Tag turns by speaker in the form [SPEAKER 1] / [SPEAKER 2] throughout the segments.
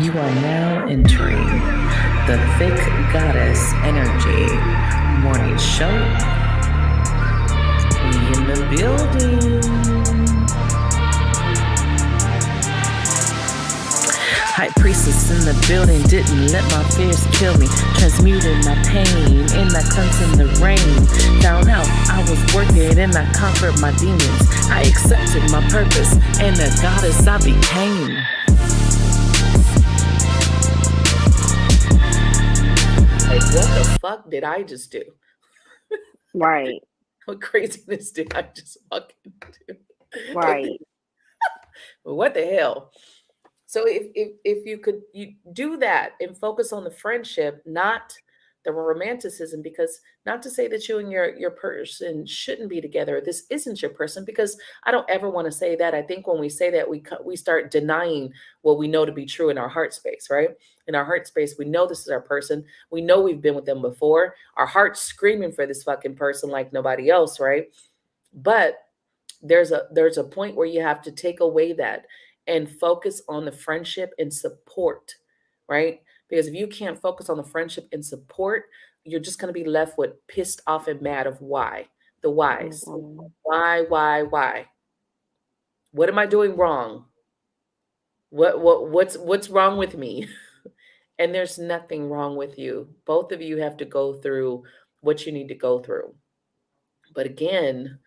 [SPEAKER 1] You are now entering the Thick Goddess Energy Morning Show. We in the building. High priestess in the building, didn't let my fears kill me. Transmuted my pain in that cleanse in the rain. Found out I was working and I conquered my demons. I accepted my purpose and the goddess I became. Like, what the fuck did I just do?
[SPEAKER 2] Right.
[SPEAKER 1] What craziness did I just fucking do?
[SPEAKER 2] Right.
[SPEAKER 1] What the hell? So if you do that and focus on the friendship, not the romanticism, because not to say that you and your person shouldn't be together. This isn't your person, because I don't ever want to say that. I think when we say that, we start denying what we know to be true in our heart space, right? In our heart space, we know this is our person. We know we've been with them before. Our heart's screaming for this fucking person like nobody else, right? But there's a point where you have to take away that and focus on the friendship and support, right? Because if you can't focus on the friendship and support, you're just going to be left with pissed off and mad of why. The whys.
[SPEAKER 2] Mm-hmm.
[SPEAKER 1] Why? What am I doing wrong? What's wrong with me? And there's nothing wrong with you. Both of you have to go through what you need to go through. But again,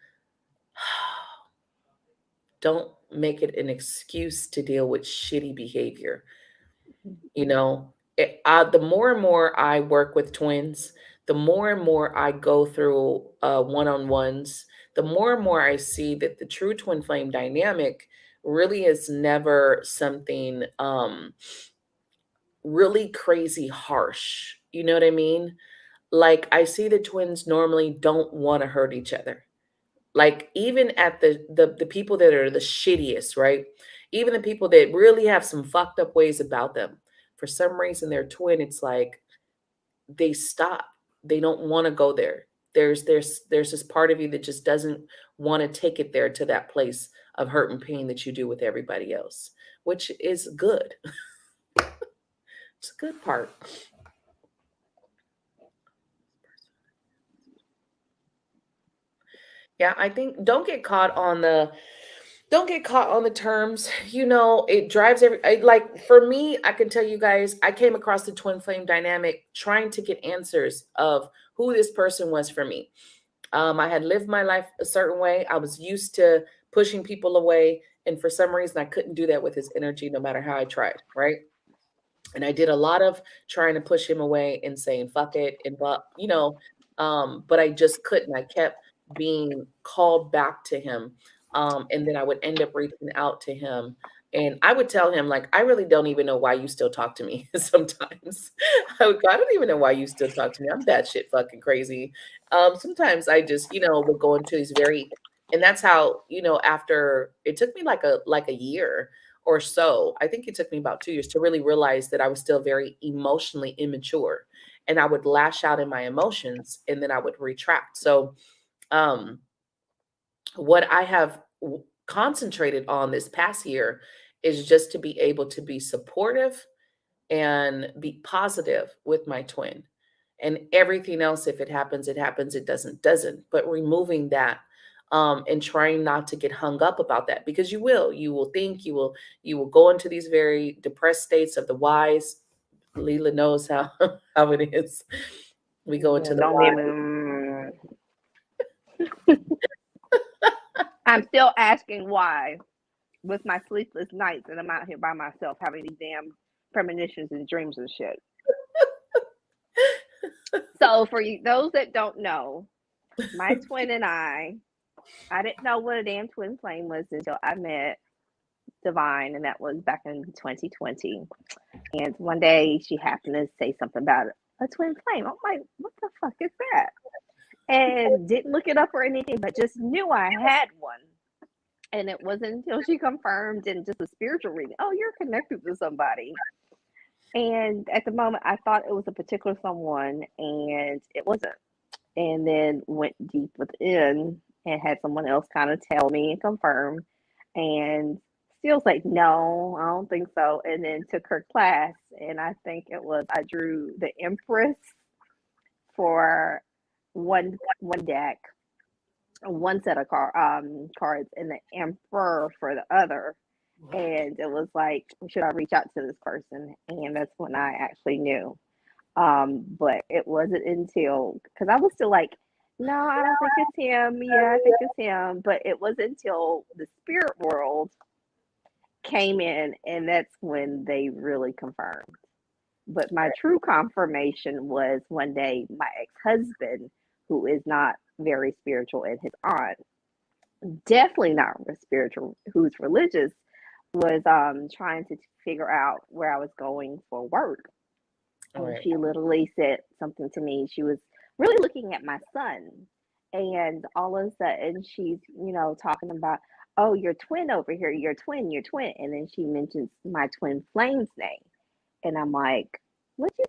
[SPEAKER 1] don't make it an excuse to deal with shitty behavior. You know, the more and more I work with twins, the more and more I go through one-on-ones, the more and more I see that the true twin flame dynamic really is never something really crazy harsh. You know what I mean? Like, I see the twins normally don't want to hurt each other. Like, even at the people that are the shittiest, right? Even the people that really have some fucked up ways about them, for some reason they're twin, it's like they stop. They don't want to go there. There's this part of you that just doesn't want to take it there to that place of hurt and pain that you do with everybody else, which is good. It's a good part. Yeah, I think don't get caught on the terms. You know, it drives like, for me, I can tell you guys, I came across the twin flame dynamic trying to get answers of who this person was for me. I had lived my life a certain way. I was used to pushing people away, and for some reason I couldn't do that with his energy no matter how I tried, right? And I did a lot of trying to push him away and saying fuck it, and but I just couldn't. I kept being called back to him, and then I would end up reaching out to him, and I would tell him, like, I really don't even know why you still talk to me. Sometimes I would go, I don't even know why you still talk to me. I'm batshit fucking crazy. Sometimes I just, would go into these very, and that's how, after it took me like a year or so. I think it took me about 2 years to really realize that I was still very emotionally immature, and I would lash out in my emotions and then I would retract. So, um, what I have concentrated on this past year is just to be able to be supportive and be positive with my twin. And everything else, if it happens, it happens. It doesn't. But removing that, and trying not to get hung up about that, because you will think, you will go into these very depressed states of the whys. Lila knows how how it is. We go
[SPEAKER 2] Yeah,
[SPEAKER 1] into the
[SPEAKER 2] don't
[SPEAKER 1] whys.
[SPEAKER 2] even. I'm still asking why with my sleepless nights and I'm out here by myself having these damn premonitions and dreams and shit. So for you, those that don't know, my twin and I didn't know what a damn twin flame was until I met Divine, and that was back in 2020. And one day she happened to say something about a twin flame. I'm like, what the fuck is that? And didn't look it up or anything, but just knew I had one. And it wasn't until she confirmed in just a spiritual reading, oh, you're connected to somebody. And at the moment, I thought it was a particular someone, and it wasn't. And then went deep within and had someone else kind of tell me and confirm. And She was like, "No, I don't think so." And then took her class, and I think it was I drew the Empress for one deck, one set of cards, and the Emperor for the other. And it was like, should I reach out to this person? And that's when I actually knew. But it wasn't until because I was still like, no, I don't think it's him. Yeah, I think it's him. But it wasn't until the spirit world came in, and that's when they really confirmed. But my true confirmation was one day my ex husband, who is not very spiritual, and his aunt, definitely not spiritual, who's religious, was trying to figure out where I was going for work.
[SPEAKER 1] All
[SPEAKER 2] And
[SPEAKER 1] right.
[SPEAKER 2] she literally said something to me. She was really looking at my son. And all of a sudden, she's, talking about, oh, your twin over here, your twin, your twin. And then she mentions my twin Flame's name. And I'm like, what'd you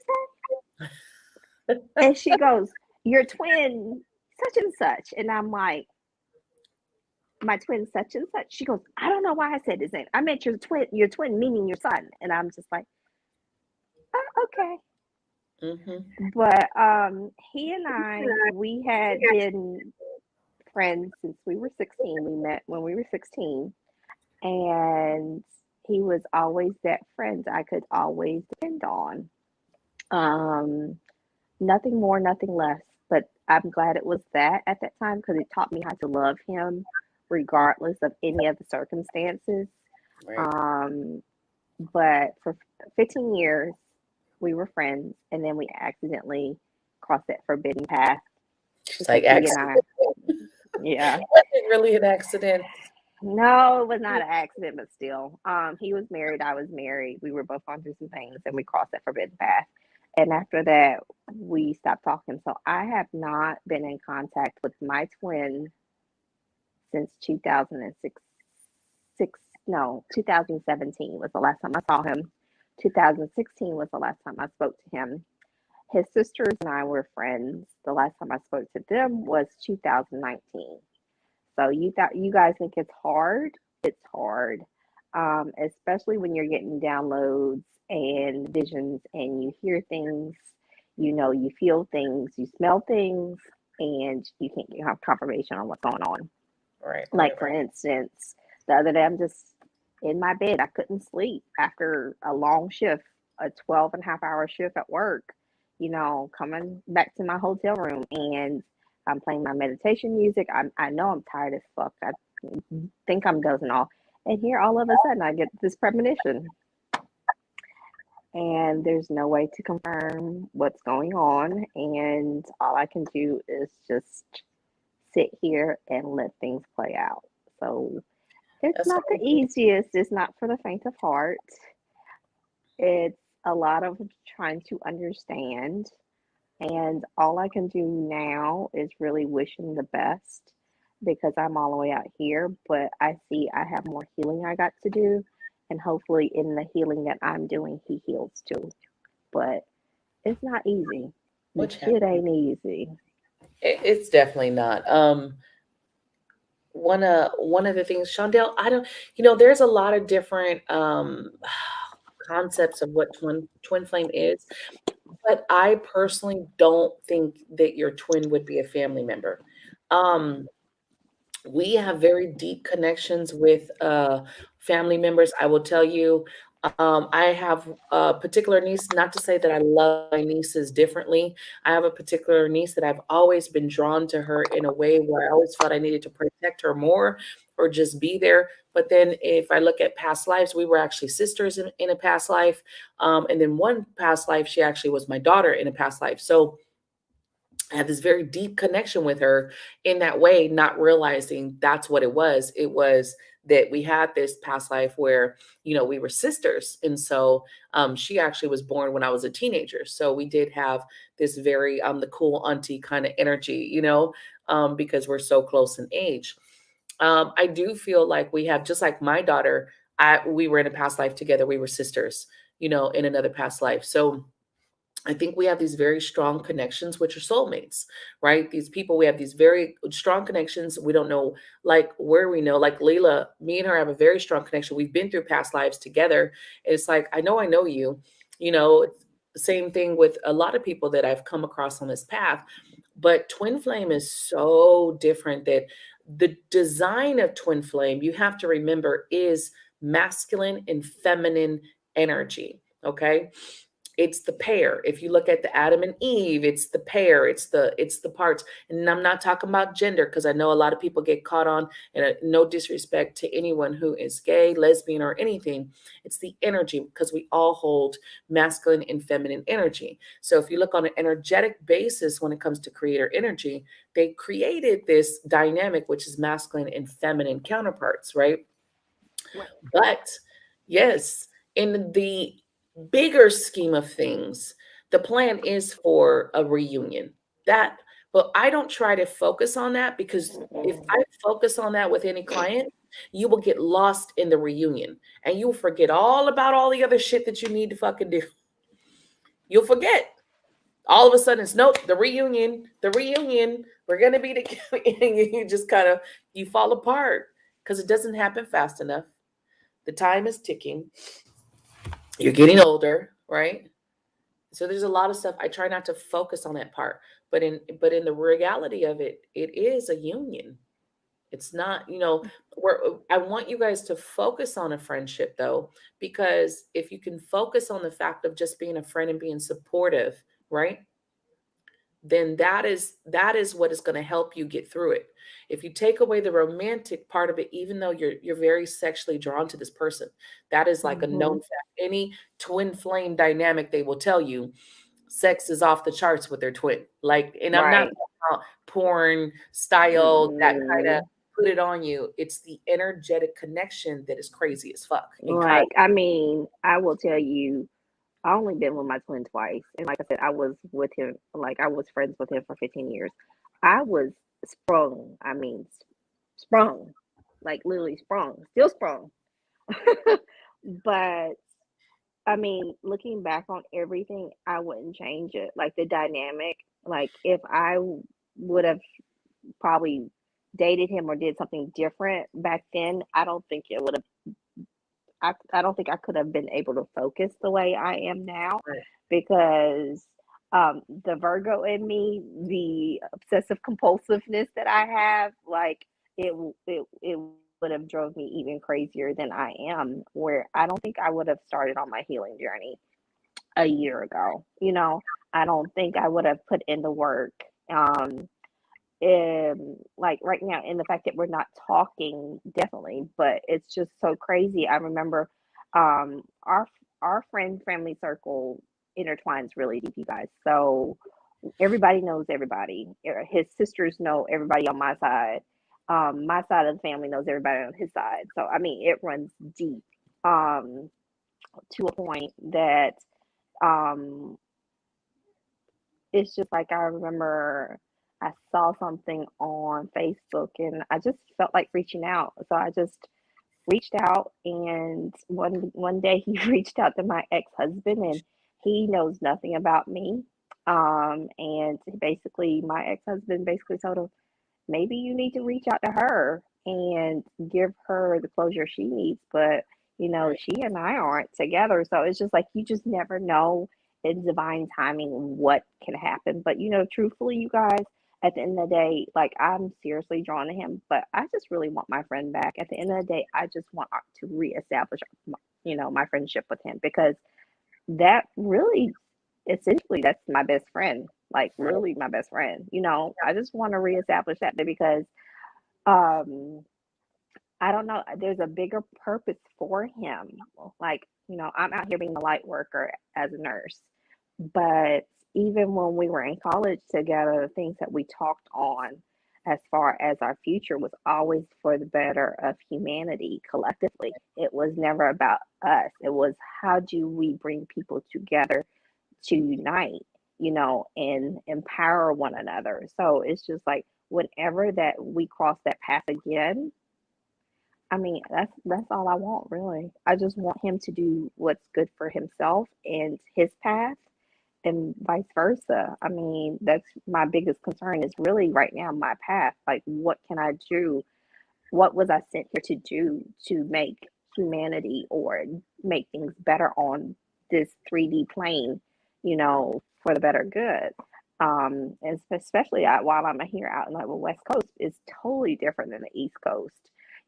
[SPEAKER 2] say? And she goes, your twin, such and such. And I'm like, my twin, such and such. She goes, I don't know why I said his name. I meant your twin, meaning your son. And I'm just like, oh, okay.
[SPEAKER 1] Mm-hmm.
[SPEAKER 2] But he and I, we had been friends since we were 16. We met when we were 16. And he was always that friend I could always depend on. Um, Nothing more, nothing less. But I'm glad it was that at that time because it taught me how to love him regardless of any of the circumstances.
[SPEAKER 1] Right.
[SPEAKER 2] Um, but for 15 years, we were friends, and then we accidentally crossed that forbidden path
[SPEAKER 1] She's
[SPEAKER 2] because
[SPEAKER 1] like,
[SPEAKER 2] he and
[SPEAKER 1] accident.
[SPEAKER 2] I, yeah.
[SPEAKER 1] Was it really an accident?
[SPEAKER 2] No, it was not an accident, but still. He was married, I was married. We were both on through some things, and we crossed that forbidden path. And after that, we stopped talking. So I have not been in contact with my twin since 2006. No, 2017 was the last time I saw him. 2016 was the last time I spoke to him. His sisters and I were friends. The last time I spoke to them was 2019. So you guys think it's hard? It's hard, especially when you're getting downloads and visions, and you hear things, you feel things, you smell things, and you can't get confirmation on what's going on.
[SPEAKER 1] Right, right,
[SPEAKER 2] Like for
[SPEAKER 1] right.
[SPEAKER 2] instance, the other day I'm just in my bed. I couldn't sleep after a long shift, a 12 and a half hour shift at work, coming back to my hotel room, and I'm playing my meditation music. I know I'm tired as fuck. I think I'm dozing off. And here all of a sudden I get this premonition, and there's no way to confirm what's going on, and all I can do is just sit here and let things play out. So it's
[SPEAKER 1] That's
[SPEAKER 2] not the easiest. It's not for the faint of heart. It's a lot of trying to understand. And all I can do now is really wish him the best because I'm all the way out here. But I see I have more healing I got to do. And hopefully, in the healing that I'm doing, he heals too. But it's not easy. The
[SPEAKER 1] which
[SPEAKER 2] shit
[SPEAKER 1] happened.
[SPEAKER 2] ain't easy.
[SPEAKER 1] It's definitely not. One of the things, Shondell, I don't, there's a lot of different concepts of what twin flame is, but I personally don't think that your twin would be a family member. Um, we have very deep connections with family members. I will tell you, I have a particular niece, not to say that I love my nieces differently. I have a particular niece that I've always been drawn to her in a way where I always felt I needed to protect her more or just be there. But then if I look at past lives, we were actually sisters in a past life. And then one past life, she actually was my daughter in a past life. So I had this very deep connection with her in that way, not realizing that's what it was. It was that we had this past life where, we were sisters. And so she actually was born when I was a teenager. So we did have this very, the cool auntie kind of energy, because we're so close in age. I do feel like we have, just like my daughter, we were in a past life together. We were sisters, in another past life. So I think we have these very strong connections, which are soulmates, right? These people, we have these very strong connections. We don't know, like, where we know, like Lila, me and her have a very strong connection. We've been through past lives together. It's like, I know you, you know, it's the same thing with a lot of people that I've come across on this path. But twin flame is so different that the design of twin flame, you have to remember, is masculine and feminine energy. Okay, it's the pair. If you look at the Adam and Eve, it's the pair, it's the parts. And I'm not talking about gender, because I know a lot of people get caught on, and no disrespect to anyone who is gay, lesbian, or anything. It's the energy, because we all hold masculine and feminine energy. So if you look on an energetic basis when it comes to creator energy, they created this dynamic, which is masculine and feminine counterparts, right?
[SPEAKER 2] Right.
[SPEAKER 1] But yes, in the bigger scheme of things, the plan is for a reunion. That, but I don't try to focus on that, because if I focus on that with any client, you will get lost in the reunion and you'll forget all about all the other shit that you need to fucking do. You'll forget. All of a sudden it's nope, the reunion, we're gonna be together. And you just kind of, you fall apart because it doesn't happen fast enough. The time is ticking. You're getting older, right? So there's a lot of stuff. I try not to focus on that part, but in the reality of it, it is a union. It's not, where I want you guys to focus on a friendship though, because if you can focus on the fact of just being a friend and being supportive, right? Then that is what is going to help you get through it. If you take away the romantic part of it, even though you're very sexually drawn to this person, that is like a known
[SPEAKER 2] Mm-hmm.
[SPEAKER 1] fact. Any twin flame dynamic, they will tell you sex is off the charts with their twin. Like, and I'm not
[SPEAKER 2] Right.
[SPEAKER 1] talking about porn style that kind of
[SPEAKER 2] Mm,
[SPEAKER 1] put it on you. It's the energetic connection that is crazy as fuck. And kind
[SPEAKER 2] like, I mean, I will tell you, I only been with my twin twice, and like I said, I was with him, like I was friends with him for 15 years. I was sprung. I mean, sprung, like literally sprung, still sprung. But I mean, looking back on everything, I wouldn't change it. Like the dynamic, like if I would have probably dated him or did something different back then, I don't think it would have. I don't think I could have been able to focus the way I am now,
[SPEAKER 1] of,
[SPEAKER 2] because the Virgo in me, the obsessive compulsiveness that I have, like it would have drove me even crazier than I am. Where I don't think I would have started on my healing journey a year ago. I don't think I would have put in the work. Like right now, in the fact that we're not talking, definitely, but it's just so crazy. I remember um our our friend family circle intertwines really deep, you guys. So everybody knows everybody. His sisters know everybody on my side. My side of the family knows everybody on his side. So I mean, it runs deep, um to a point that um it's just like, I remember I saw something on Facebook and I just felt like reaching out. So I just reached out, and one day he reached out to my ex-husband, and he knows nothing about me. And basically my ex-husband basically told him, maybe you need to reach out to her and give her the closure she needs. But,
[SPEAKER 1] right.
[SPEAKER 2] she and I aren't together. So it's just like, you just never know in divine timing what can happen. But, truthfully, you guys, at the end of the day, like, I'm seriously drawn to him, but I just really want my friend back. At the end of the day, I just want to reestablish, my friendship with him, because that really, essentially, that's my best friend, like
[SPEAKER 1] Right.
[SPEAKER 2] literally my best friend. I just want to reestablish that, because um I don't know, there's a bigger purpose for him. Like, I'm out here being a light worker as a nurse, but even when we were in college together, the things that we talked on as far as our future was always for the better of humanity collectively. It was never about us. It was, how do we bring people together to unite, and empower one another. So it's just like, whenever that we cross that path again, I mean, that's all I want, really. I just want him to do what's good for himself and his path, and vice versa. I mean, that's my biggest concern is really right now my path. Like, what can I do? What was I sent here to do to make humanity or make things better on this 3D plane, for the better good? And especially while I'm here out in the West Coast, is totally different than the East Coast.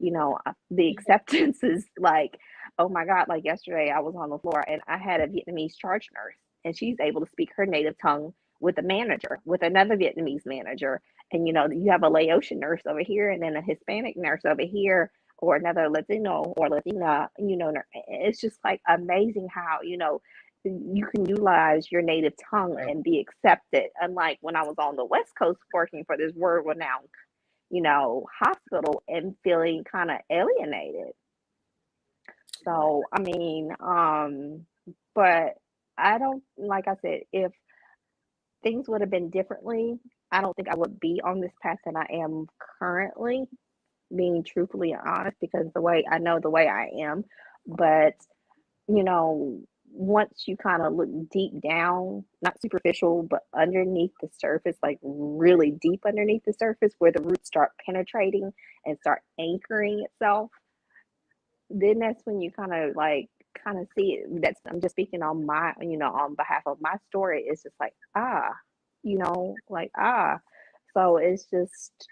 [SPEAKER 2] The acceptance is like, oh my God, like yesterday I was on the floor and I had a Vietnamese charge nurse and she's able to speak her native tongue with a manager, with another Vietnamese manager. And you have a Laotian nurse over here and then a Hispanic nurse over here or another Latino or Latina, it's just like amazing how, you can utilize your native tongue
[SPEAKER 1] Right.
[SPEAKER 2] and be accepted. Unlike when I was on the West Coast working for this world renowned, hospital and feeling kind of alienated.
[SPEAKER 1] Right.
[SPEAKER 2] So, I mean, but I don't, like I said, if things would have been differently, I don't think I would be on this path that I am currently, being truthfully honest, because the way I know the way I am. But, you know, once you kind of look deep down, not superficial, but underneath the surface, like really deep underneath the surface, where the roots start penetrating and start anchoring itself, then that's when you kind of see it. That's I'm just speaking on my, on behalf of my story. It's just like, like, so it's just,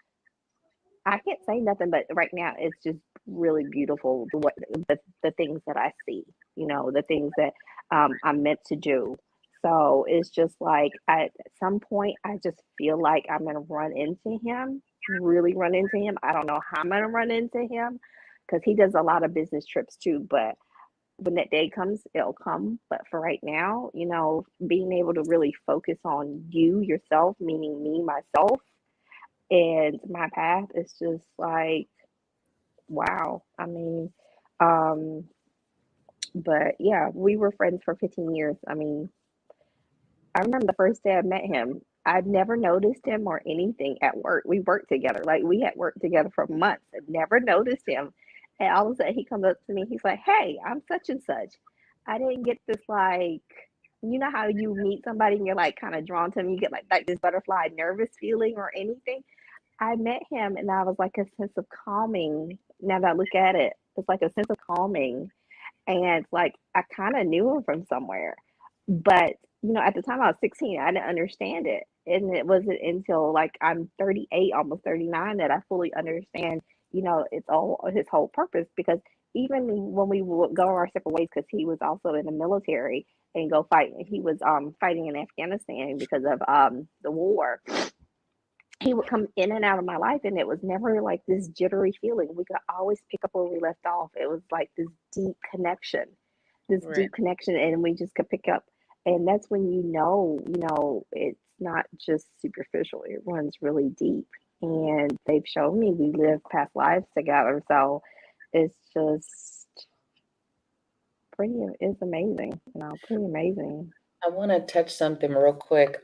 [SPEAKER 2] I can't say nothing, but right now it's just really beautiful the things that I see, the things that I'm meant to do. So it's just like at some point I just feel like I'm gonna run into him, really run into him. I don't know how I'm gonna run into him because he does a lot of business trips too. But when that day comes, it'll come. But for right now, being able to really focus on you, yourself, meaning me, myself, and my path is just like, wow. I mean, um, but yeah, we were friends for 15 years. I mean, I remember the first day I met him. I'd never noticed him or anything at work. We worked together. Like we had worked together for months and never noticed him. And all of a sudden he comes up to me. He's like, "Hey, I'm such and such." I didn't get this like, how you meet somebody and you're like kind of drawn to them. You get like this butterfly nervous feeling or anything. I met him and I was like a sense of calming. Now that I look at it, it's like a sense of calming. And like I kind of knew him from somewhere. But, at the time I was 16, I didn't understand it. And it wasn't until like I'm 38, almost 39, that I fully understand, it's all his whole purpose. Because even when we would go our separate ways, because he was also in the military and go fight, he was fighting in Afghanistan because of the war. He would come in and out of my life and it was never like this jittery feeling. We could always pick up where we left off. It was like this
[SPEAKER 1] Right.
[SPEAKER 2] deep connection, and we just could pick up. And that's when it's not just superficial, it runs really deep. And they've shown me we live past lives together. So it's just it's amazing, pretty amazing.
[SPEAKER 1] I want to touch something real quick.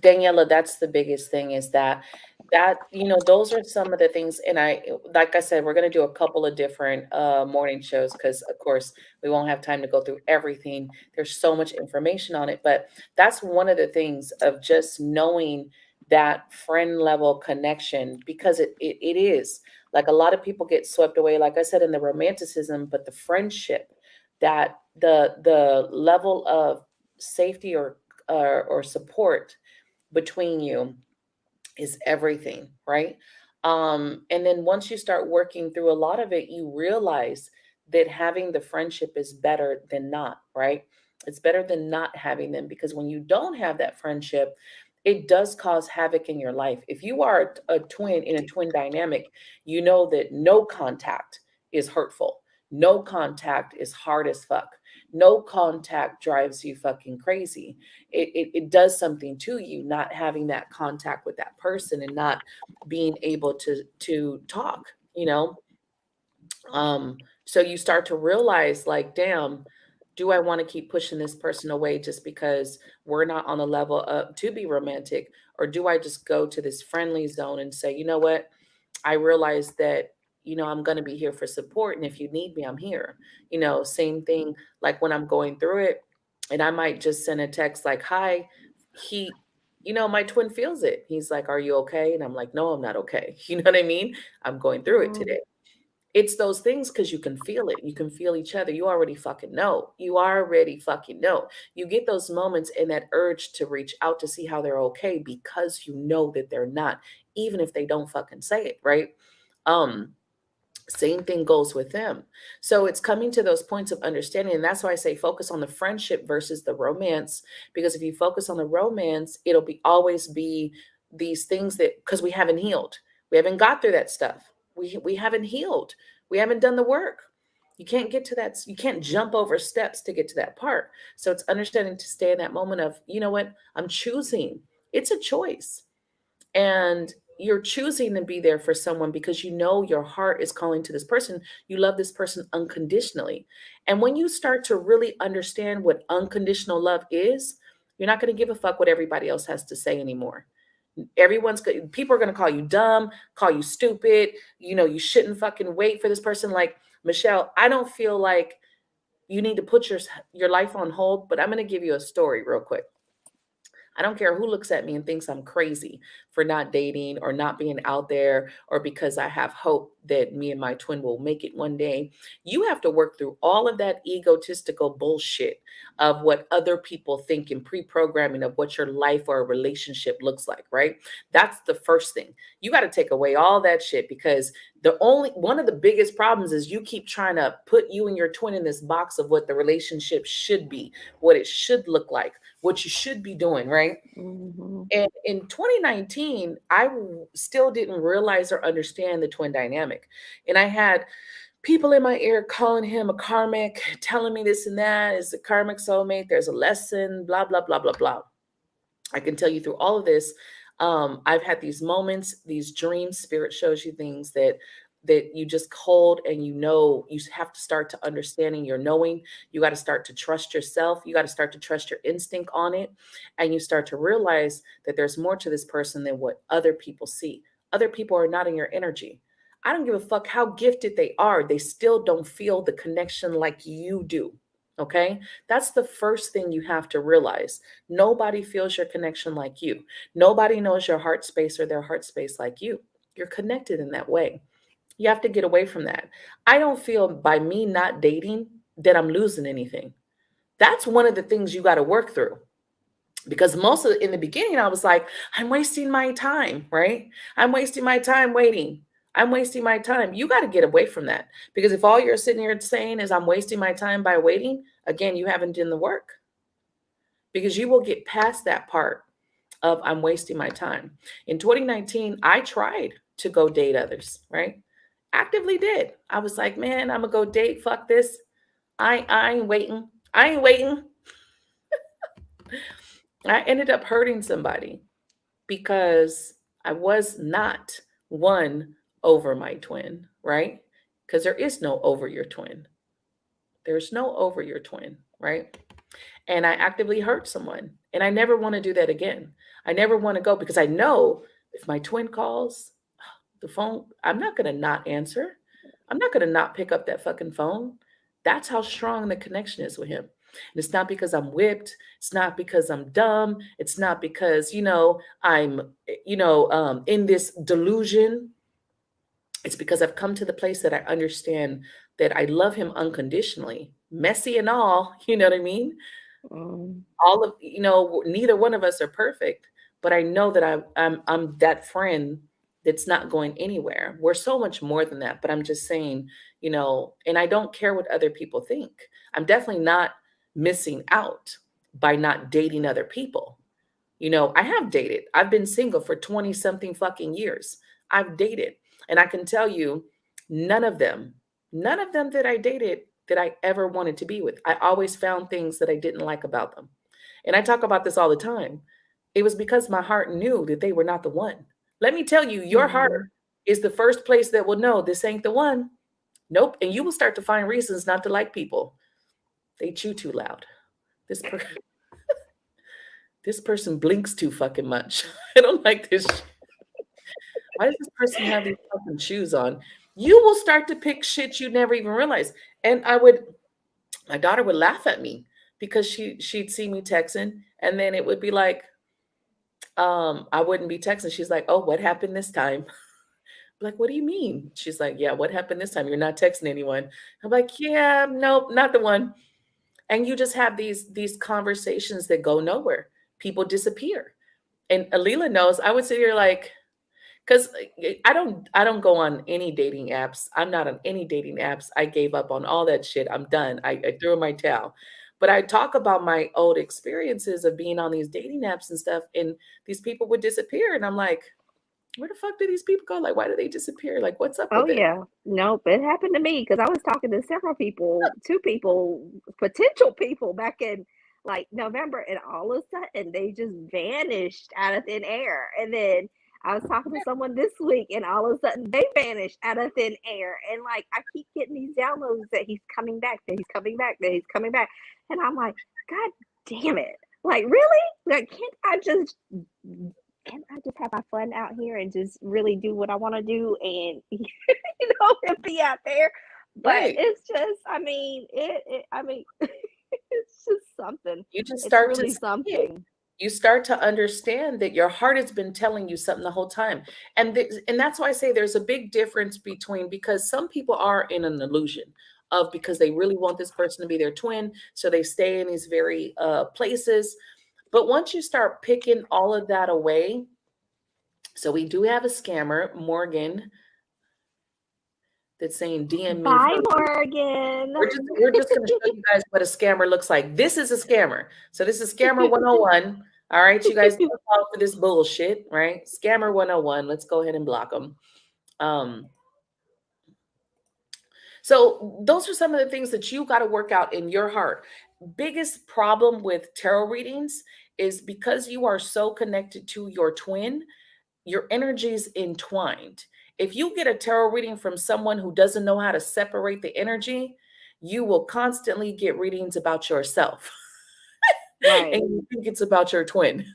[SPEAKER 1] Daniela, that's the biggest thing is that those are some of the things. And like I said, we're going to do a couple of different morning shows because, of course, we won't have time to go through everything. There's so much information on it. But that's one of the things of just knowing that friend level connection because it is like a lot of people get swept away, like I said, in the romanticism, but the friendship, that the level of safety or support between you is everything, right? And then once you start working through a lot of it, you realize that having the friendship is better than not, right? It's better than not having them because when you don't have that friendship, it does cause havoc in your life. If you are a twin in a twin dynamic, you know that no contact is hurtful. No contact is hard as fuck. No contact drives you fucking crazy. It does something to you not having that contact with that person and not being able to talk, you know. So you start to realize like, damn, do I want to keep pushing this person away just because we're not on the level up to be romantic, or do I just go to this friendly zone and say, you know what, I realize that, I'm going to be here for support. And if you need me, I'm here. Same thing like when I'm going through it. And I might just send a text like, "Hi." He, my twin feels it. He's like, "Are you okay?" And I'm like, "No, I'm not okay." You know what I mean? I'm going through it
[SPEAKER 2] Mm,
[SPEAKER 1] today. It's those things because you can feel it. You can feel each other. You already fucking know. You already fucking know. You get those moments and that urge to reach out to see how they're okay because you know that they're not, even if they don't fucking say it, right? Um, Same thing goes with them. So it's coming to those points of understanding. And that's why I say focus on the friendship versus the romance. Because if you focus on the romance, it'll be always be these things that, because we haven't healed. We haven't got through that stuff. We haven't healed. We haven't done the work. You can't get to that. You can't jump over steps to get to that part. So it's understanding to stay in that moment of, you know what, I'm choosing. It's a choice, and you're choosing to be there for someone because you know your heart is calling to this person. You love this person unconditionally. And when you start to really understand what unconditional love is, you're not going to give a fuck what everybody else has to say anymore. People are going to call you dumb, call you stupid. You shouldn't fucking wait for this person. Like, Michelle, I don't feel like you need to put your life on hold, but I'm going to give you a story real quick. I don't care who looks at me and thinks I'm crazy for not dating or not being out there, or because I have hope that me and my twin will make it one day. You have to work through all of that egotistical bullshit of what other people think and pre programming of what your life or a relationship looks like, right? That's the first thing. You got to take away all that shit because the only one of the biggest problems is you keep trying to put you and your twin in this box of what the relationship should be, what it should look like, what you should be doing, right?
[SPEAKER 2] mhm,
[SPEAKER 1] And in 2019, still didn't realize or understand the twin dynamic. And I had people in my ear calling him a karmic, telling me this and that is a karmic soulmate. There's a lesson, blah, blah, blah, blah, blah. I can tell you through all of this, I've had these moments, these dreams. Spirit shows you things that you just hold, and you have to start to understanding your knowing. You got to start to trust yourself. You got to start to trust your instinct on it, and you start to realize that there's more to this person than what other people see. Other people are not in your energy. I don't give a fuck how gifted they are. They still don't feel the connection like you do. Okay? That's the first thing you have to realize. Nobody feels your connection like you. Nobody knows your heart space or their heart space like you. You're connected in that way. You have to get away from that. I don't feel by me not dating that I'm losing anything. That's one of the things you got to work through, because in the beginning I was like, I'm wasting my time, right? I'm wasting my time waiting. I'm wasting my time. You got to get away from that, because if all you're sitting here saying is I'm wasting my time by waiting, again, you haven't done the work, because you will get past that part of I'm wasting my time. In 2019, I tried to go date others, right? Actively did. I was like, man, I'm gonna go date. Fuck this. I ain't waiting. I ain't waiting. I ended up hurting somebody because I was not one over my twin, right? Because there is no over your twin. There's no over your twin, right? And I actively hurt someone. And I never want to do that again. I never want to go, because I know if my twin calls the phone, I'm not going to not answer. I'm not going to not pick up that fucking phone. That's how strong the connection is with him. And it's not because I'm whipped. It's not because I'm dumb. It's not because, I'm, in this delusion. It's because I've come to the place that I understand that I love him unconditionally, messy and all, you know what I mean?
[SPEAKER 2] mm,
[SPEAKER 1] All of neither one of us are perfect, but I know that I'm that friend that's not going anywhere. We're so much more than that, but I'm just saying, and I don't care what other people think. I'm definitely not missing out by not dating other people. I have dated. I've been single for 20 something fucking years. I've dated. And I can tell you, none of them, none of them that I dated that I ever wanted to be with. I always found things that I didn't like about them. And I talk about this all the time. It was because my heart knew that they were not the one. Let me tell you, your heart
[SPEAKER 2] mhm.
[SPEAKER 1] is the first place that will know this ain't the one. Nope. And you will start to find reasons not to like people. They chew too loud. This per- this person blinks too fucking much. I don't like this. Why does this person have these fucking shoes on? You will start to pick shit you never even realized. And my daughter would laugh at me because she'd see me texting, and then it would be like, I wouldn't be texting. She's like, "Oh, what happened this time?" I'm like, "What do you mean?" She's like, "Yeah, what happened this time? You're not texting anyone." I'm like, "Yeah, nope, not the one." And you just have these conversations that go nowhere. People disappear. And Alila knows. I would sit here like, because I don't go on any dating apps. I'm not on any dating apps. I gave up on all that shit. I'm done. I threw in my towel. But I talk about my old experiences of being on these dating apps and stuff, and these people would disappear, and I'm like, where the fuck do these people go? Like, why do they disappear? Like, what's up
[SPEAKER 2] Oh
[SPEAKER 1] with it?
[SPEAKER 2] yeah. Nope. It happened to me because I was talking to several people, two people, potential people back in like November, and all of a sudden they just vanished out of thin air. And then I was talking to someone this week, and all of a sudden they vanished out of thin air. And like I keep getting these downloads that he's coming back, that he's coming back, that he's coming back. And I'm like, God damn it. Like, really? Like, can I just have my fun out here and just really do what I want to do and and be out there? But
[SPEAKER 1] Right.
[SPEAKER 2] it's just, I mean, I mean, it's just something.
[SPEAKER 1] You just
[SPEAKER 2] It's
[SPEAKER 1] start to
[SPEAKER 2] really
[SPEAKER 1] see it.
[SPEAKER 2] something.
[SPEAKER 1] You start to understand that your heart has been telling you something the whole time. And that's why I say there's a big difference between, because some people are in an illusion of, because they really want this person to be their twin, so they stay in these very places. But once you start picking all of that away, so we do have a scammer, Morgan, that's saying DM me
[SPEAKER 2] Bye,
[SPEAKER 1] for.
[SPEAKER 2] Morgan.
[SPEAKER 1] We're just gonna show you guys what a scammer looks like. This is a scammer. So this is scammer 101. All right, you guys don't fall for this bullshit, right? Scammer 101. Let's go ahead and block them. Um, so those are some of the things that you got to work out in your heart. Biggest problem with tarot readings is because you are so connected to your twin, your energy's entwined. If you get a tarot reading from someone who doesn't know how to separate the energy, you will constantly get readings about yourself. And
[SPEAKER 2] Right.
[SPEAKER 1] you think it's about your twin.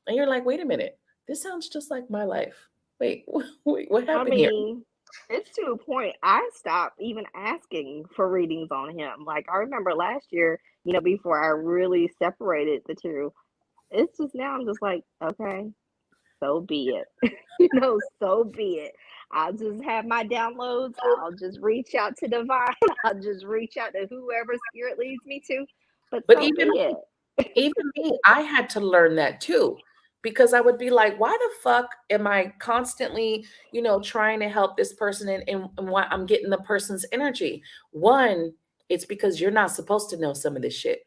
[SPEAKER 1] And you're like, wait a minute, this sounds just like my life. Wait, wait, what
[SPEAKER 2] I
[SPEAKER 1] happened here?
[SPEAKER 2] mean, it's to a point I stopped even asking for readings on him. Like I remember last year, before I really separated the two, it's just now I'm just like, okay, so be it. So be it. I'll just have my downloads. I'll just reach out to divine. I'll just reach out to whoever spirit leads me to. But
[SPEAKER 1] But
[SPEAKER 2] so be it.
[SPEAKER 1] even me, I had to learn that too. Because I would be like, why the fuck am I constantly, trying to help this person, and why I'm getting the person's energy? One, it's because you're not supposed to know some of this shit.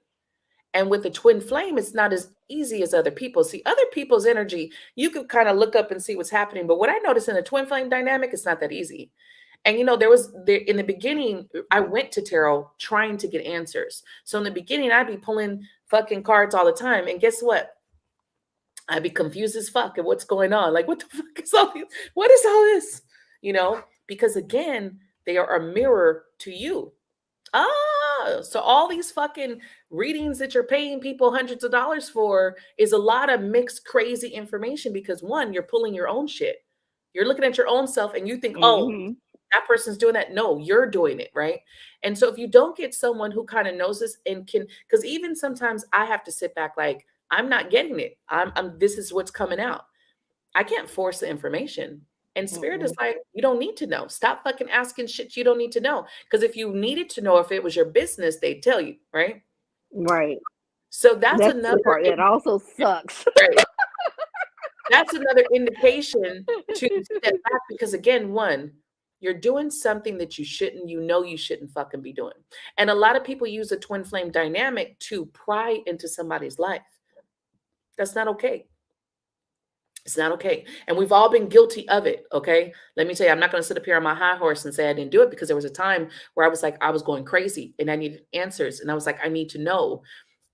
[SPEAKER 1] And with the twin flame, it's not as easy as other people. See, other people's energy, you could kind of look up and see what's happening. But what I noticed in the twin flame dynamic, it's not that easy. And there in the beginning, I went to tarot trying to get answers. So in the beginning, I'd be pulling fucking cards all the time. And guess what? I'd be confused as fuck at what's going on. Like, what the fuck is all this? What is all this? Because again, they are a mirror to you. So all these fucking readings that you're paying people hundreds of dollars for is a lot of mixed, crazy information, because one, you're pulling your own shit. You're looking at your own self and you think, oh,
[SPEAKER 2] Hmm.
[SPEAKER 1] that person's doing that. No, you're doing it, right? And so if you don't get someone who kind of knows this and can, because even sometimes I have to sit back like, I'm not getting it. This is what's coming out. I can't force the information. And spirit is
[SPEAKER 2] Mm-mm.
[SPEAKER 1] like, you don't need to know. Stop fucking asking shit you don't need to know. Because if you needed to know, if it was your business, they'd tell you, right?
[SPEAKER 2] Right.
[SPEAKER 1] So that's
[SPEAKER 2] That's the
[SPEAKER 1] another
[SPEAKER 2] part that also sucks.
[SPEAKER 1] right. That's another indication to step back, because again, one, you're doing something that you shouldn't fucking be doing. And a lot of people use a twin flame dynamic to pry into somebody's life. That's not okay. It's not okay. And we've all been guilty of it. Okay. Let me tell you, I'm not going to sit up here on my high horse and say I didn't do it, because there was a time where I was like, I was going crazy and I needed answers. And I was like, I need to know.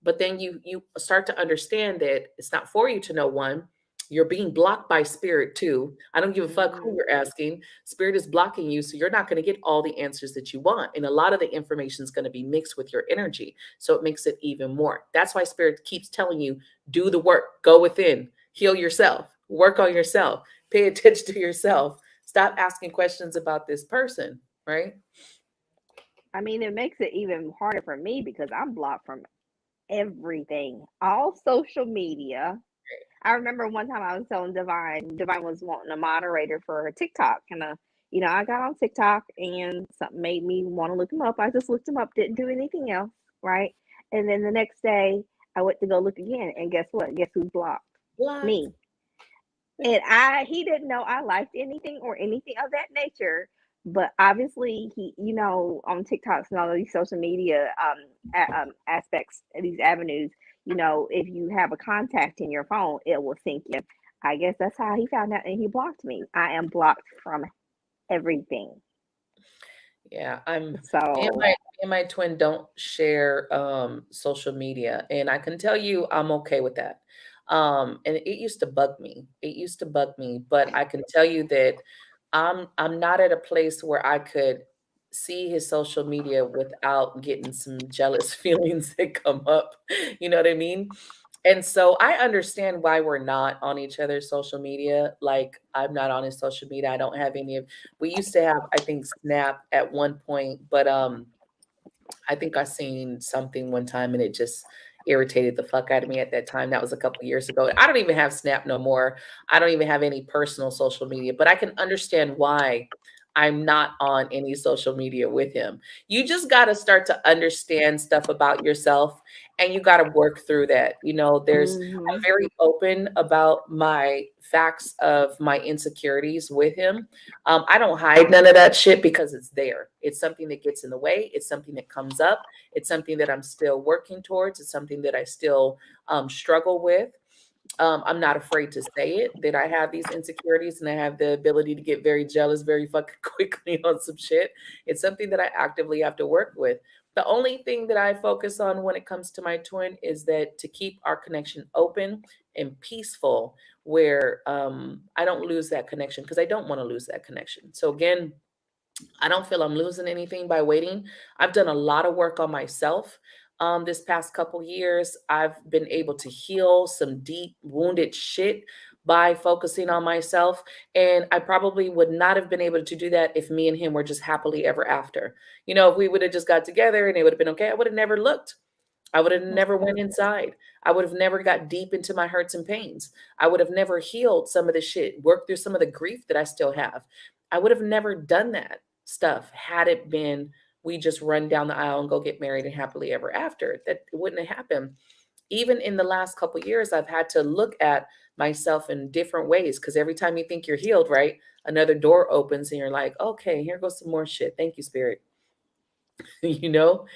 [SPEAKER 1] But then you start to understand that it's not for you to know. One, you're being blocked by spirit. Two, I don't give a fuck who
[SPEAKER 2] Hmm.
[SPEAKER 1] you're asking. Spirit is blocking you. So you're not going to get all the answers that you want. And a lot of the information is going to be mixed with your energy. So it makes it even more. That's why spirit keeps telling you, do the work, go within, heal yourself, work on yourself, pay attention to yourself. Stop asking questions about this person, right?
[SPEAKER 2] I mean, it makes it even harder for me because I'm blocked from everything, all social media. I remember one time I was telling Divine was wanting a moderator for her TikTok, and I got on TikTok and something made me want to look him up. I just looked him up, didn't do anything else, right? And then the next day, I went to go look again, and guess what? Guess who's blocked?
[SPEAKER 1] Blocked.
[SPEAKER 2] Me. And he didn't know I liked anything or anything of that nature. But obviously, he, on TikToks and all of these social media aspects, these avenues, if you have a contact in your phone, it will sync in. I guess that's how he found out, and he blocked me. I am blocked from everything.
[SPEAKER 1] Yeah, me and
[SPEAKER 2] So,
[SPEAKER 1] my twin don't share social media, and I can tell you I'm okay with that. And it used to bug me. It used to bug me, but I can tell you that I'm not at a place where I could see his social media without getting some jealous feelings that come up. You know what I mean? And so I understand why we're not on each other's social media. Like I'm not on his social media. I don't have any of we used to have, I think, Snap at one point, but I think I seen something one time and it just irritated the fuck out of me at that time. That was a couple years ago. I don't even have Snap no more. I don't even have any personal social media, but I can understand why I'm not on any social media with him. You just got to start to understand stuff about yourself and you got to work through that. I'm
[SPEAKER 2] mhm.
[SPEAKER 1] very open about my facts of my insecurities with him. I don't hide none of that shit because it's there. It's something that gets in the way. It's something that comes up. It's something that I'm still working towards. It's something that I still struggle with. I'm not afraid to say it that I have these insecurities and I have the ability to get very jealous very fucking quickly on some shit. It's something that I actively have to work with. The only thing that I focus on when it comes to my twin is that to keep our connection open and peaceful, where I don't lose that connection because I don't want to lose that connection. So, again, I don't feel I'm losing anything by waiting. I've done a lot of work on myself. This past couple years, I've been able to heal some deep wounded shit by focusing on myself. And I probably would not have been able to do that if me and him were just happily ever after. If we would have just got together and it would have been okay, I would have never looked. I would have never went inside. I would have never got deep into my hurts and pains. I would have never healed some of the shit, worked through some of the grief that I still have. I would have never done that stuff had it been we just run down the aisle and go get married and happily ever after. That it wouldn't have happened. Even in the last couple years, I've had to look at myself in different ways because every time you think you're healed, right, another door opens and you're like, okay, here goes some more shit. Thank you, spirit. you know,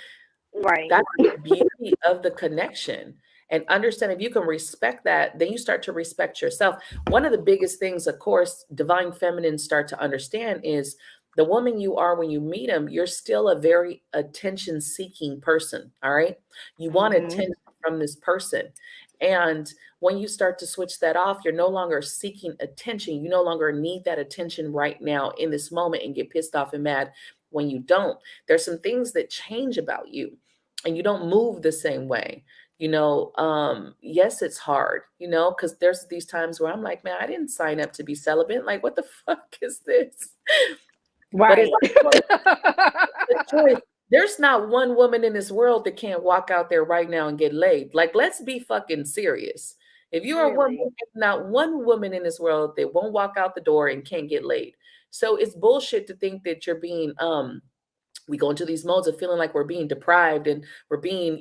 [SPEAKER 2] Right.
[SPEAKER 1] that's the beauty of the connection. And understand if you can respect that, then you start to respect yourself. One of the biggest things, of course, divine feminines start to understand is the woman you are when you meet him, you're still a very attention seeking person. All right. You want
[SPEAKER 2] Mhm.
[SPEAKER 1] attention from this person. And when you start to switch that off, you're no longer seeking attention. You no longer need that attention right now in this moment and get pissed off and mad when you don't. There's some things that change about you and you don't move the same way. Yes, it's hard, because there's these times where I'm like, man, I didn't sign up to be celibate. Like, what the fuck is this? But it's
[SPEAKER 2] Right.
[SPEAKER 1] a choice. There's not one woman in this world that can't walk out there right now and get laid. Like, let's be fucking serious. If you are one
[SPEAKER 2] Really.
[SPEAKER 1] woman, not one woman in this world that won't walk out the door and can't get laid. So it's bullshit to think that you're being we go into these modes of feeling like we're being deprived and we're being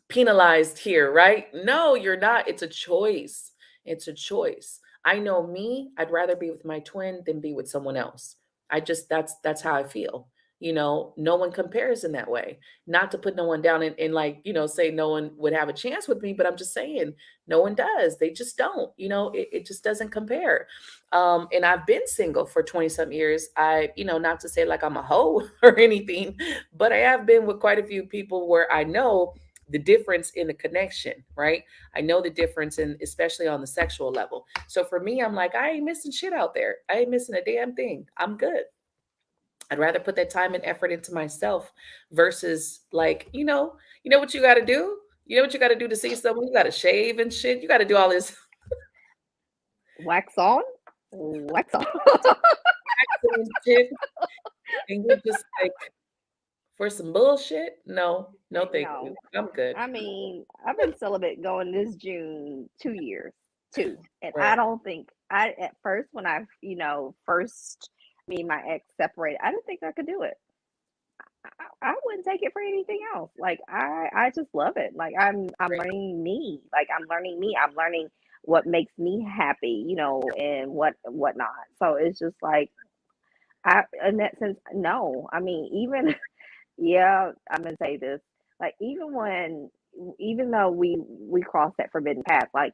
[SPEAKER 1] penalized here, right? No, you're not. It's a choice. It's a choice. I know me, I'd rather be with my twin than be with someone else. I just that's how I feel. No one compares in that way. Not to put no one down and like, say no one would have a chance with me, but I'm just saying no one does. They just don't. It just doesn't compare. And I've been single for 20 some years. Not to say like I'm a hoe or anything, but I have been with quite a few people where I know the difference in the connection, right? I know the difference in, especially on the sexual level. So for me, I'm like, I ain't missing shit out there. I ain't missing a damn thing. I'm good. I'd rather put that time and effort into myself versus like, what you got to do? You know what you got to do to see someone? You got to shave and shit. You got to do all this
[SPEAKER 2] Wax on, wax off.
[SPEAKER 1] accident shit. And you're just like, For some bullshit? No, no, thank
[SPEAKER 2] No.
[SPEAKER 1] you. I'm good.
[SPEAKER 2] I mean, I've been celibate going this June 2 years, two, and I
[SPEAKER 1] Right,
[SPEAKER 2] don't think I at first when I first me and my ex separated, I didn't think I could do it. I wouldn't take it for anything else. Like I just love it. Like I'm
[SPEAKER 1] right,
[SPEAKER 2] learning me. Like I'm learning me. I'm learning what makes me happy, and whatnot. So it's just like I in that sense, no. I mean, even yeah, I'm gonna say this. Like even though we crossed that forbidden path, like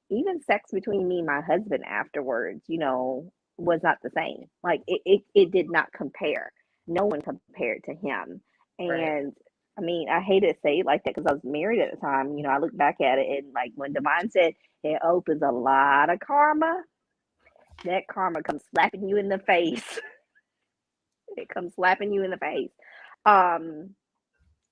[SPEAKER 2] even sex between me and my husband afterwards, was not the same. Like it did not compare. No one compared to him.
[SPEAKER 1] right.
[SPEAKER 2] And I mean, I hate to say it like that because I was married at the time. I look back at it and like when Divine said it opens a lot of karma, that karma comes slapping you in the face. It comes slapping you in the face. Um,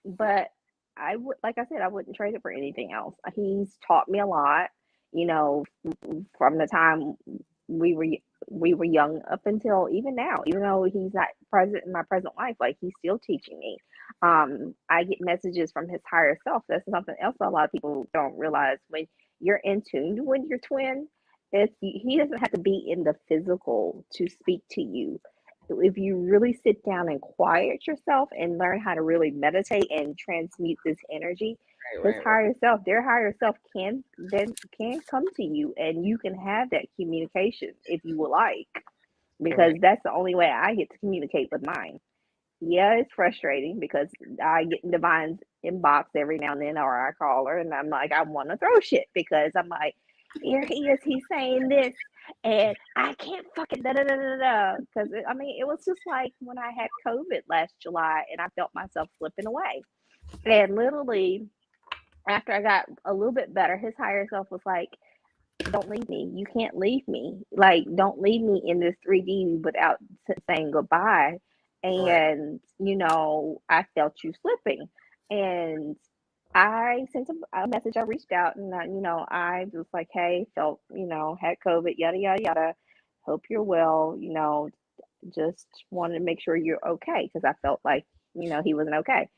[SPEAKER 2] but I would, like I said, I wouldn't trade it for anything else. He's taught me a lot, you know, from the time we were we were young up until even now. Even though he's not present in my present life, like he's still teaching me. I get messages from his higher self. That's something else a lot of people don't realize. When you're in tune with your twin, he doesn't have to be in the physical to speak to you. If you really sit down and quiet yourself and learn how to really meditate and transmute this energy,
[SPEAKER 1] Right,
[SPEAKER 2] his
[SPEAKER 1] right, right,
[SPEAKER 2] higher self, their higher self can come to you and you can have that communication if you would like, because
[SPEAKER 1] right,
[SPEAKER 2] that's the only way I get to communicate with mine. Yeah, it's frustrating because I get in Divine's inbox every now and then, or I call her and I'm like, I want to throw shit because I'm like, here he is, he's saying this, and I can't fucking da da da da da. Because I mean, it was just like when I had COVID last July and I felt myself slipping away. And literally, after I got a little bit better, his higher self was like, don't leave me. You can't leave me. Like, don't leave me in this 3D without saying goodbye.
[SPEAKER 1] right.
[SPEAKER 2] And, I felt you slipping. And I sent a message. I reached out and, I was like, hey, felt, had COVID, yada, yada, yada. Hope you're well. Just wanted to make sure you're okay because I felt like, he wasn't okay.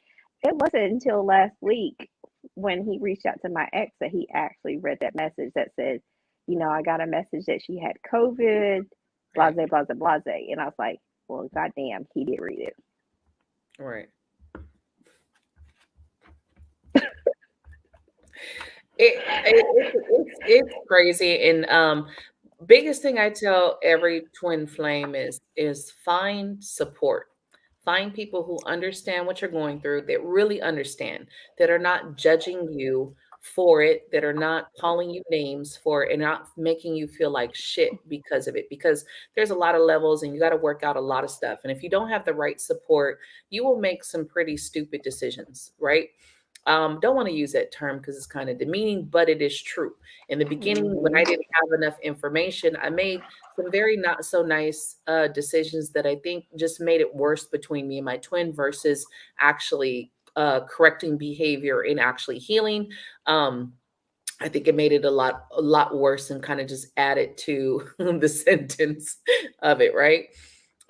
[SPEAKER 2] It wasn't until last week when he reached out to my ex that he actually read that message that said, I got a message that she had COVID, blase,
[SPEAKER 1] Right,
[SPEAKER 2] blase, blase. And I was like, well, goddamn, he did read it.
[SPEAKER 1] right. It's crazy. And biggest thing I tell every twin flame is find support. Find people who understand what you're going through, that really understand, that are not judging you for it, that are not calling you names for it, and not making you feel like shit because of it. Because there's a lot of levels and you got to work out a lot of stuff. And if you don't have the right support, you will make some pretty stupid decisions, right? Don't want to use that term because it's kind of demeaning, but it is true. In the beginning, when I
[SPEAKER 2] Hmm.
[SPEAKER 1] didn't have enough information, I made some very not so nice decisions that I think just made it worse between me and my twin versus actually correcting behavior and actually healing. Um, I think it made it a lot worse and kind of just added to the sentence of it, right?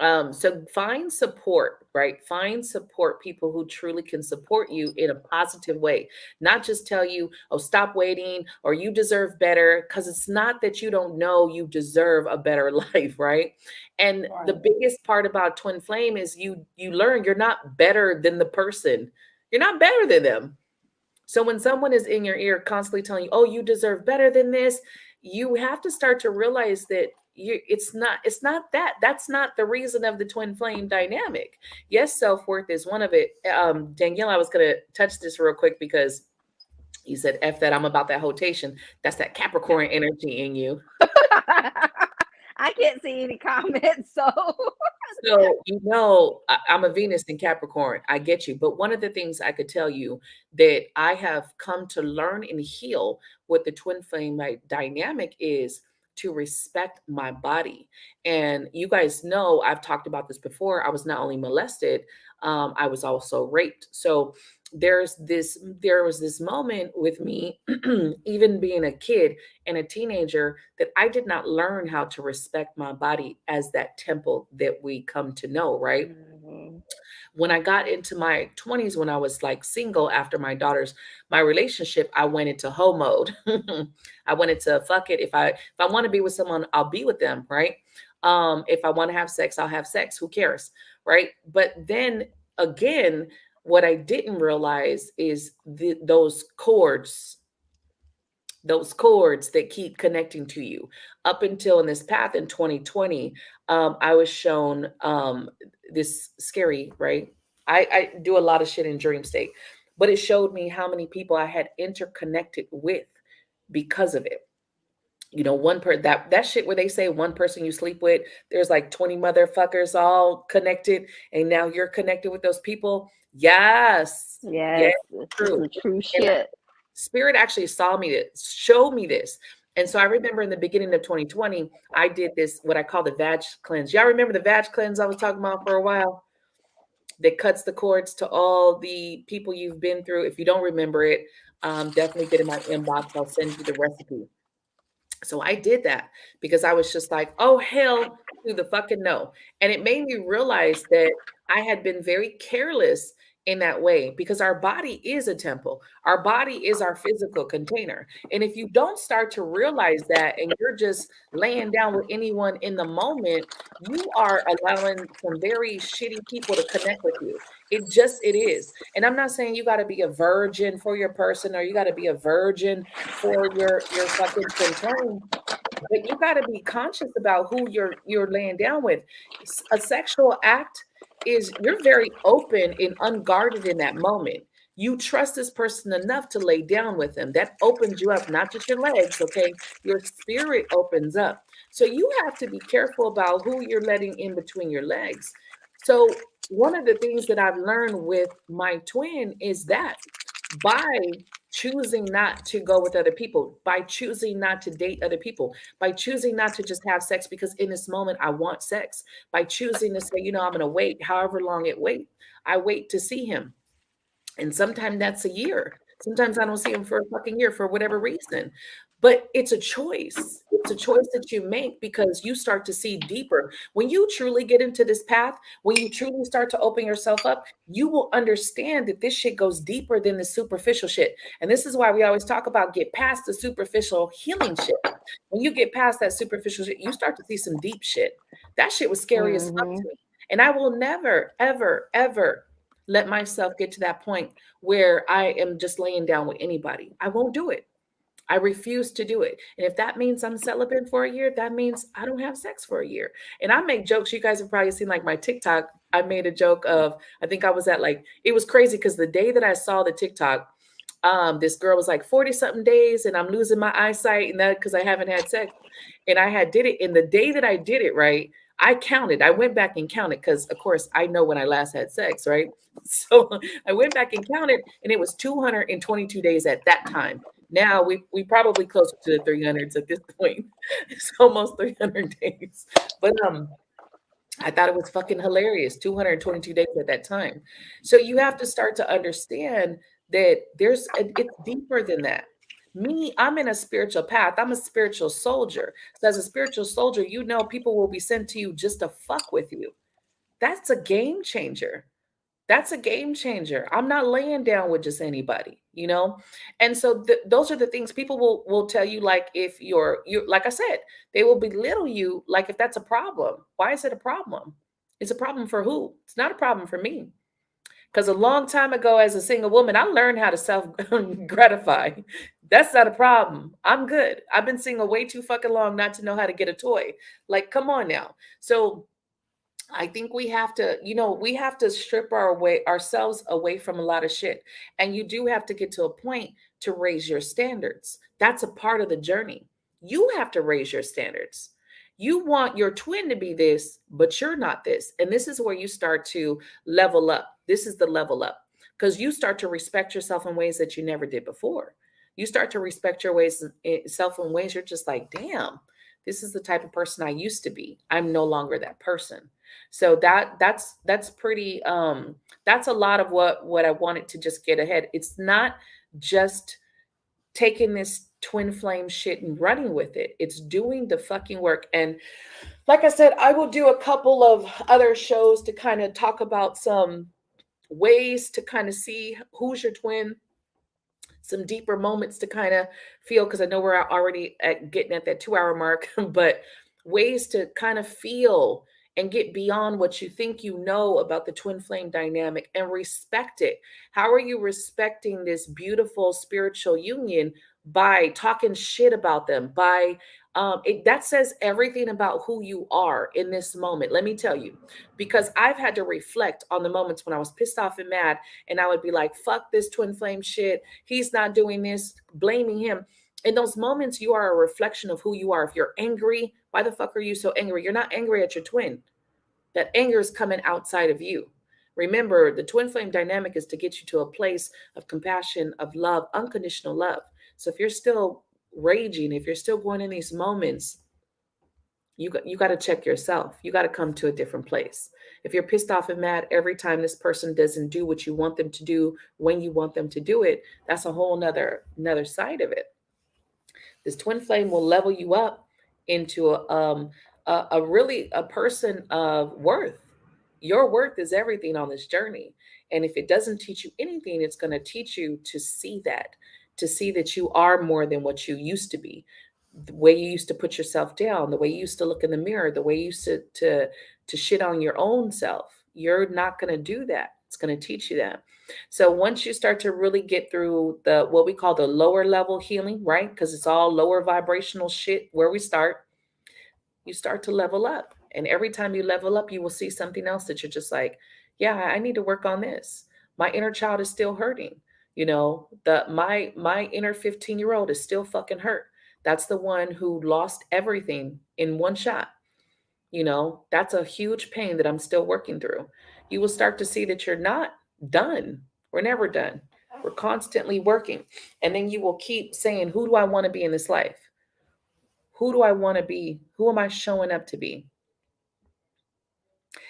[SPEAKER 1] So find support, right? Find support, people who truly can support you in a positive way, not just tell you, oh, stop waiting or you deserve better, because it's not that you don't know you deserve a better life, right? And the
[SPEAKER 2] Right.
[SPEAKER 1] biggest part about twin flame is you learn you're not better than the person. You're not better than them. So when someone is in your ear constantly telling you, "Oh, you deserve better than this," you have to start to realize that it's not that. That's not the reason of the twin flame dynamic. Yes, self-worth is one of it. Danielle, I was going to touch this real quick because you said F that, I'm about that hotation. That's that Capricorn energy in you.
[SPEAKER 2] I can't see any comments, so
[SPEAKER 1] So, I'm a Venus in Capricorn. I get you. But one of the things I could tell you that I have come to learn and heal with the twin flame dynamic is to respect my body. And you guys know, I've talked about this before. I was not only molested, I was also raped. So there was this moment with me, even being a kid and a teenager, that I did not learn how to respect my body as that temple that we come to know, right?
[SPEAKER 2] Mhm.
[SPEAKER 1] When I got into my 20s, when I was like single after my relationship, I went into hoe mode. I went into fuck it. If I want to be with someone, I'll be with them, right? If I want to have sex, I'll have sex. Who cares? Right? But then again, what I didn't realize is those cords that keep connecting to you up until in this path in 2020. I was shown this scary, right? I do a lot of shit in dream state, but it showed me how many people I had interconnected with because of it. You know, that shit where they say one person you sleep with, there's like 20 motherfuckers all connected, and now you're connected with those people. Yes, yes,
[SPEAKER 2] Yes, this is
[SPEAKER 1] true.
[SPEAKER 2] some true
[SPEAKER 1] And
[SPEAKER 2] shit.
[SPEAKER 1] Spirit actually saw me this, showed me this. And so I remember in the beginning of 2020, I did this, what I call the vag cleanse. Y'all remember the vag cleanse I was talking about for a while? That cuts the cords to all the people you've been through. If you don't remember it, definitely get in my inbox. I'll send you the recipe. So I did that because I was just like, oh, hell to the fucking no. And it made me realize that I had been very careless in that way because our body is a temple. Our body is our physical container. And if you don't start to realize that and you're just laying down with anyone in the moment, you are allowing some very shitty people to connect with you. It is. And I'm not saying you got to be a virgin for your person or you got to be a virgin for your fucking twin flame, but you got to be conscious about who you're laying down with. A sexual act is you're very open and unguarded in that moment. You trust this person enough to lay down with them. That opens you up, not just your legs, okay? Your spirit opens up. So you have to be careful about who you're letting in between your legs. So one of the things that I've learned with my twin is that by choosing not to go with other people, by choosing not to date other people, by choosing not to just have sex because in this moment I want sex, by choosing to say, I'm going to wait however long I wait to see him. And sometimes that's a year. Sometimes I don't see him for a fucking year for whatever reason. But it's a choice. It's a choice that you make because you start to see deeper. When you truly get into this path, when you truly start to open yourself up, you will understand that this shit goes deeper than the superficial shit. And this is why we always talk about get past the superficial healing shit. When you get past that superficial shit, you start to see some deep shit. That shit was scary as fuck
[SPEAKER 2] Hmm.
[SPEAKER 1] to me. And I will never, ever, ever let myself get to that point where I am just laying down with anybody. I won't do it. I refuse to do it. And if that means I'm celibate for a year, that means I don't have sex for a year. And I make jokes. You guys have probably seen like my TikTok. I made a joke of, I think I was at like, it was crazy because the day that I saw the TikTok, this girl was like 40 something days and I'm losing my eyesight and that because I haven't had sex. And I had did it. And the day that I did it, right, I counted. I went back and counted because, of course, I know when I last had sex, right? So I went back and counted, and it was 222 days at that time. Now we probably closer to the 300s at this point. It's almost 300 days. But I thought it was fucking hilarious. 222 days at that time. So you have to start to understand that it's deeper than that. Me, I'm in a spiritual path. I'm a spiritual soldier. So as a spiritual soldier, people will be sent to you just to fuck with you. That's a game changer. That's a game changer. I'm not laying down with just anybody. And so those are the things people will tell you, like if you like I said, they will belittle you like if that's a problem. Why is it a problem? It's a problem for who? It's not a problem for me. Because a long time ago, as a single woman, I learned how to self gratify. That's not a problem. I'm good. I've been single way too fucking long not to know how to get a toy. Like, come on now. So I think we have to strip ourselves away from a lot of shit. And you do have to get to a point to raise your standards. That's a part of the journey. You have to raise your standards. You want your twin to be this, but you're not this. And this is where you start to level up. This is the level up because you start to respect yourself in ways that you never did before. You start to respect yourself in ways you're just like, damn, this is the type of person I used to be. I'm no longer that person. So that's pretty that's a lot of what I wanted to just get ahead. It's not just taking this twin flame shit and running with it. It's doing the fucking work. And like I said, I will do a couple of other shows to kind of talk about some ways to kind of see who's your twin, some deeper moments to kind of feel, because I know we're already at getting at that 2 hour mark, but ways to kind of feel and get beyond what you think you know about the twin flame dynamic and respect it. How are you respecting this beautiful spiritual union? By talking shit about them, by that says everything about who you are in this moment. Let me tell you, because I've had to reflect on the moments when I was pissed off and mad, and I would be like, fuck this twin flame shit. He's not doing this, blaming him. In those moments, you are a reflection of who you are. If you're angry, why the fuck are you so angry? You're not angry at your twin. That anger is coming outside of you. Remember, the twin flame dynamic is to get you to a place of compassion, of love, unconditional love. So if you're still raging, if you're still going in these moments, you got to check yourself. You got to come to a different place. If you're pissed off and mad every time this person doesn't do what you want them to do when you want them to do it, that's a whole another side of it. This twin flame will level you up into a really a person of worth. Your worth is everything on this journey. And if it doesn't teach you anything, it's going to teach you to see that you are more than what you used to be. The way you used to put yourself down, the way you used to look in the mirror, the way you used to shit on your own self. You're not going to do that. It's going to teach you that. So once you start to really get through the what we call the lower level healing, right? Because it's all lower vibrational shit where we start, you start to level up. And every time you level up, you will see something else that you're just like, yeah, I need to work on this. My inner child is still hurting. My inner 15-year-old is still fucking hurt. That's the one who lost everything in one shot. That's a huge pain that I'm still working through. You will start to see that you're not done. We're never done. We're constantly working. And then you will keep saying, who do I want to be in this life? Who do I want to be? Who am I showing up to be?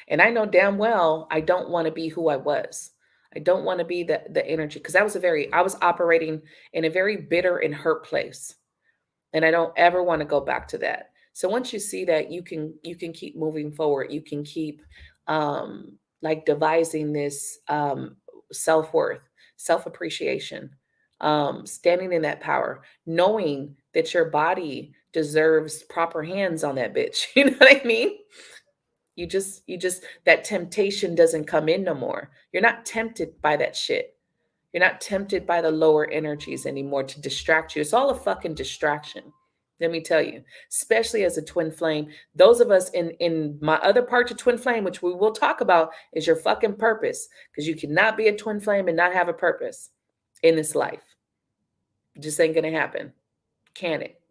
[SPEAKER 1] And I know damn well I don't want to be who I was. I don't want to be the energy, because I was operating in a very bitter and hurt place. And I don't ever want to go back to that. So once you see that, you can keep moving forward. You can keep like devising this self-worth, self-appreciation, standing in that power, knowing that your body deserves proper hands on that bitch. You know what I mean? You just that temptation doesn't come in no more. You're not tempted by that shit. You're not tempted by the lower energies anymore to distract you. It's all a fucking distraction. Let me tell you, especially as a twin flame. Those of us in my other part of twin flame, which we will talk about, is your fucking purpose. Because you cannot be a twin flame and not have a purpose in this life. It just ain't gonna happen. Can it?